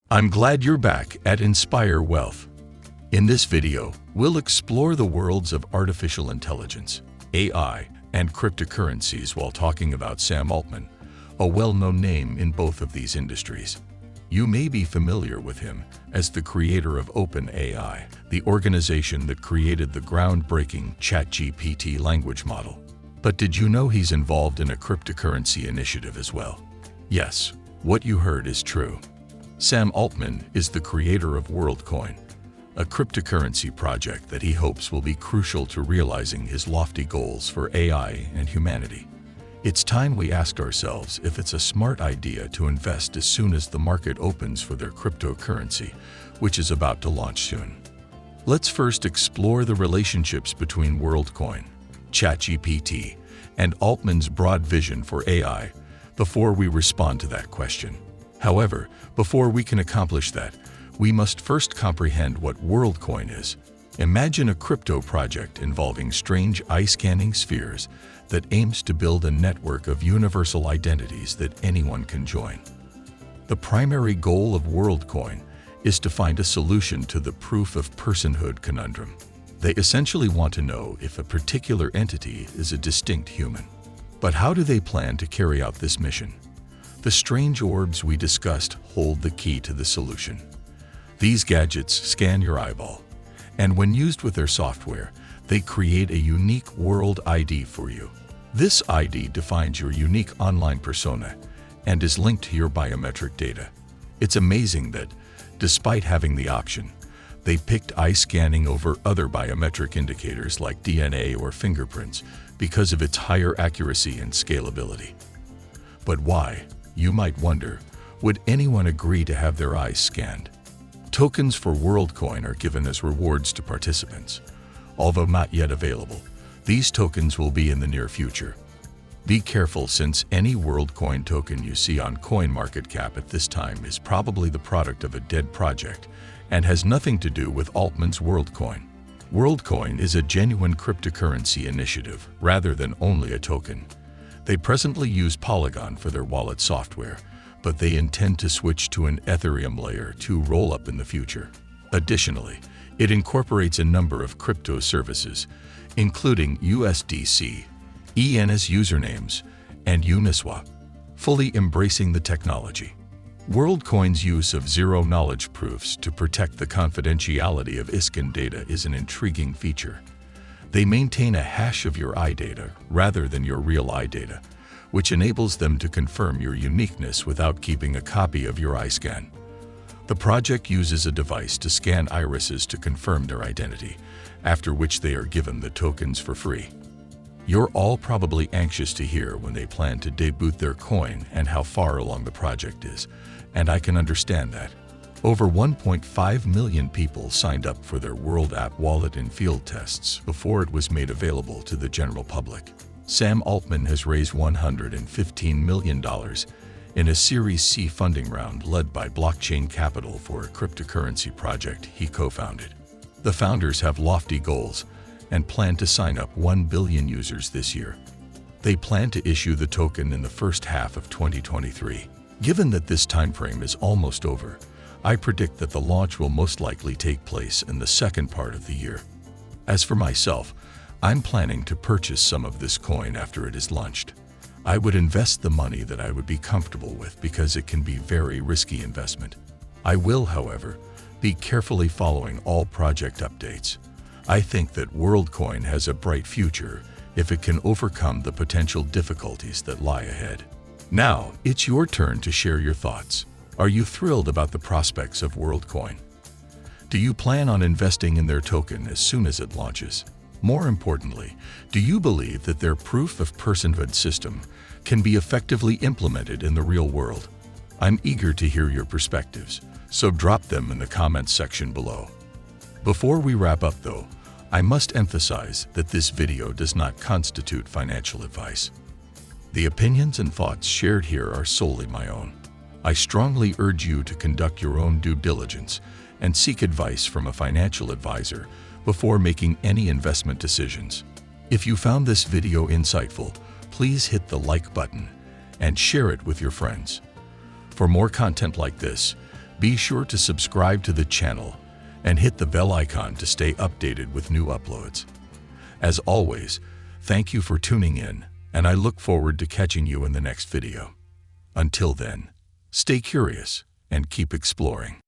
I'm glad you're back at Inspire Wealth. In this video, we'll explore the worlds of artificial intelligence, AI, and cryptocurrencies while talking about Sam Altman, a well-known name in both of these industries. You may be familiar with him as the creator of OpenAI, the organization that created the groundbreaking ChatGPT language model. But did you know he's involved in a cryptocurrency initiative as well? Yes, what you heard is true. Sam Altman is the creator of Worldcoin, a cryptocurrency project that he hopes will be crucial to realizing his lofty goals for AI and humanity. It's time we asked ourselves if it's a smart idea to invest as soon as the market opens for their cryptocurrency, which is about to launch soon. Let's first explore the relationships between Worldcoin, ChatGPT, and Altman's broad vision for AI before we respond to that question. However, before we can accomplish that, we must first comprehend what Worldcoin is. Imagine a crypto project involving strange eye-scanning spheres that aims to build a network of universal identities that anyone can join. The primary goal of Worldcoin is to find a solution to the proof of personhood conundrum. They essentially want to know if a particular entity is a distinct human. But how do they plan to carry out this mission? The strange orbs we discussed hold the key to the solution. These gadgets scan your eyeball, and when used with their software, they create a unique world ID for you. This ID defines your unique online persona and is linked to your biometric data. It's amazing that, despite having the option, they picked eye scanning over other biometric indicators like DNA or fingerprints because of its higher accuracy and scalability. But why? You might wonder, would anyone agree to have their eyes scanned? Tokens for Worldcoin are given as rewards to participants. Although not yet available, these tokens will be in the near future. Be careful, since any Worldcoin token you see on CoinMarketCap at this time is probably the product of a dead project and has nothing to do with Altman's Worldcoin. Worldcoin is a genuine cryptocurrency initiative rather than only a token. They presently use Polygon for their wallet software, but they intend to switch to an Ethereum layer 2 rollup in the future. Additionally, it incorporates a number of crypto services, including USDC, ENS usernames, and Uniswap, fully embracing the technology. Worldcoin's use of zero-knowledge proofs to protect the confidentiality of ISKN data is an intriguing feature. They maintain a hash of your eye data rather than your real eye data, which enables them to confirm your uniqueness without keeping a copy of your eye scan. The project uses a device to scan irises to confirm their identity, after which they are given the tokens for free. You're all probably anxious to hear when they plan to debut their coin and how far along the project is, and I can understand that. Over 1.5 million people signed up for their World App Wallet in field tests before it was made available to the general public. Sam Altman has raised $115 million in a Series C funding round led by Blockchain Capital for a cryptocurrency project he co-founded. The founders have lofty goals and plan to sign up 1 billion users this year. They plan to issue the token in the first half of 2023. Given that this timeframe is almost over, I predict that the launch will most likely take place in the second part of the year. As for myself, I'm planning to purchase some of this coin after it is launched. I would invest the money that I would be comfortable with because it can be very risky investment. I will, however, be carefully following all project updates. I think that Worldcoin has a bright future if it can overcome the potential difficulties that lie ahead. Now, it's your turn to share your thoughts. Are you thrilled about the prospects of Worldcoin? Do you plan on investing in their token as soon as it launches? More importantly, do you believe that their proof of personhood system can be effectively implemented in the real world? I'm eager to hear your perspectives, so drop them in the comments section below. Before we wrap up though, I must emphasize that this video does not constitute financial advice. The opinions and thoughts shared here are solely my own. I strongly urge you to conduct your own due diligence and seek advice from a financial advisor before making any investment decisions. If you found this video insightful, please hit the like button and share it with your friends. For more content like this, Be sure to subscribe to the channel and hit the bell icon to stay updated with new uploads. As always, thank you for tuning in, and I look forward to catching you in the next video. Until then, stay curious and keep exploring.